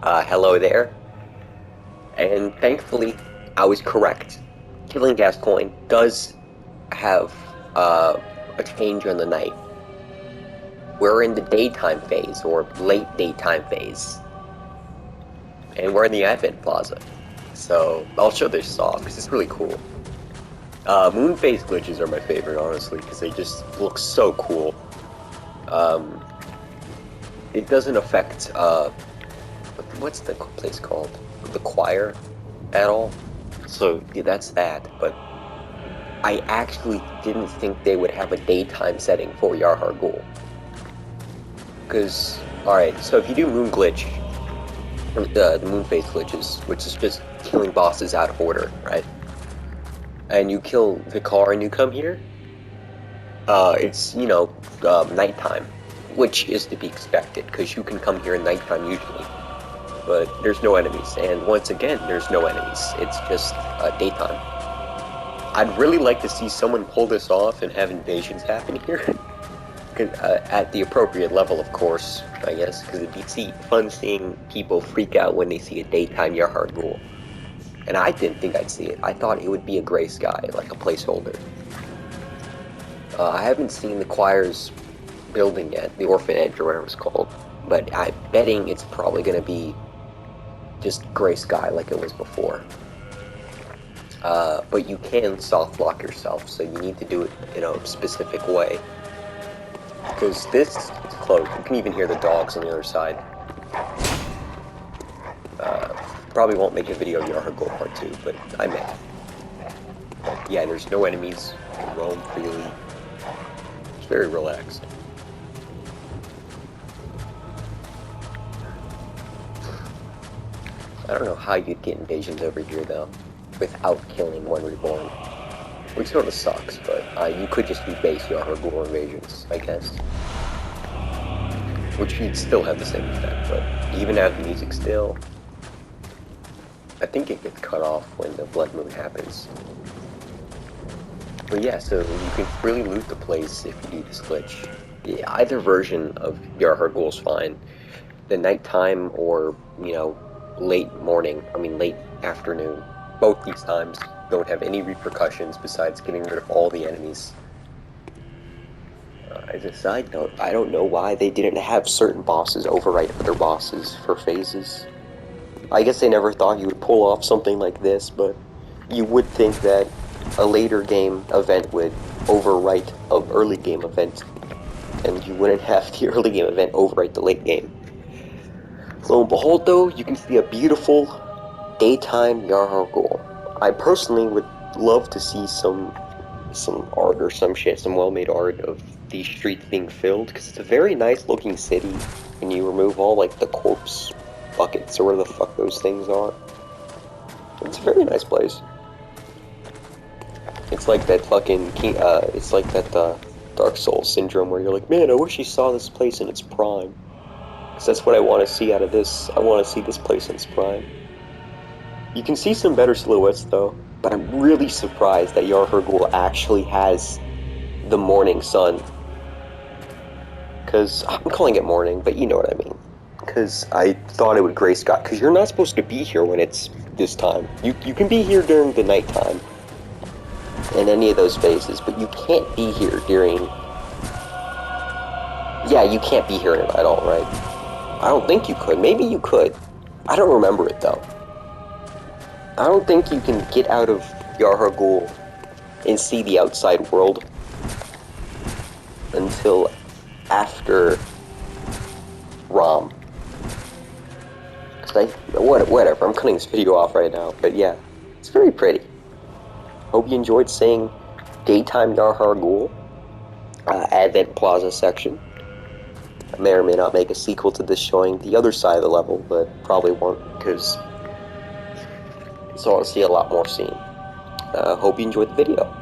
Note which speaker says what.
Speaker 1: Hello there. And thankfully, I was correct. Killing Gascoigne does have a change in the night. We're in the daytime phase, or late daytime phase. And we're in the Advent Plaza. So, I'll show this off, because it's really cool. Moon phase glitches are my favorite, honestly, because they just look so cool. It doesn't affect, what's the place called? The choir at all. So yeah, that's that, but I actually didn't think they would have a daytime setting for Yarhar Ghul. Because, alright, so if you do Moon Glitch, the Moon Phase glitches, which is just killing bosses out of order, right? And you kill Vicar and you come here, it's, nighttime, which is to be expected, because you can come here in nighttime usually. But there's no enemies, and once again, there's no enemies. It's just daytime. I'd really like to see someone pull this off and have invasions happen here. At the appropriate level, of course, I guess, because it'd be fun seeing people freak out when they see a daytime Yarhar Ghul. And I didn't think I'd see it. I thought it would be a gray sky, like a placeholder. I haven't seen the choir's building yet, the orphanage or whatever it's called, but I'm betting it's probably going to be just gray sky like it was before. But you can soft lock yourself, so you need to do it in a specific way. Because this is closed. You can even hear the dogs on the other side. Probably won't make a video of Yarhar Ghul Part 2, but I may. But yeah, there's no enemies. You can roam freely. It's very relaxed. I don't know how you'd get invasions over here, though, without killing one reborn. Which sort of sucks, but you could just do base Yarhar Ghul invasions, I guess. Which you'd still have the same effect, but you even have the music still. I think it gets cut off when the Blood Moon happens. But yeah, so you can really loot the place if you do this glitch. Yeah, either version of Yarhar Ghul is fine. The nighttime or, late afternoon. Both these times don't have any repercussions besides getting rid of all the enemies. As a side note, I don't know why they didn't have certain bosses overwrite other bosses for phases. I guess they never thought you would pull off something like this, but you would think that a later game event would overwrite an early game event, and you wouldn't have the early game event overwrite the late game. Lo and behold, though, you can see a beautiful daytime Yarhar Ghul. I personally would love to see some art or some well-made art of these streets being filled, because it's a very nice looking city when you remove all the corpse buckets or whatever the fuck those things are. It's a very nice place. It's like that fucking it's like that Dark Souls syndrome where you're like, man, I wish you saw this place in its prime. Because that's what I want to see out of this. I want to see this place in its prime. You can see some better silhouettes though, but I'm really surprised that Yarhar Ghul actually has the morning sun. Because I'm calling it morning, but you know what I mean. Because I thought it would gray sky. Because you're not supposed to be here when it's this time. You can be here during the nighttime in any of those phases, but you can't be here during. Yeah, you can't be here at all, right? I don't think you could. Maybe you could. I don't remember it though. I don't think you can get out of Yarhar Ghul and see the outside world until after ROM. Whatever, I'm cutting this video off right now, but yeah, it's very pretty. Hope you enjoyed seeing daytime Yarhar Ghul, Advent Plaza section. I may or may not make a sequel to this showing the other side of the level, but probably won't, because so I'll see a lot more scene. Hope you enjoyed the video.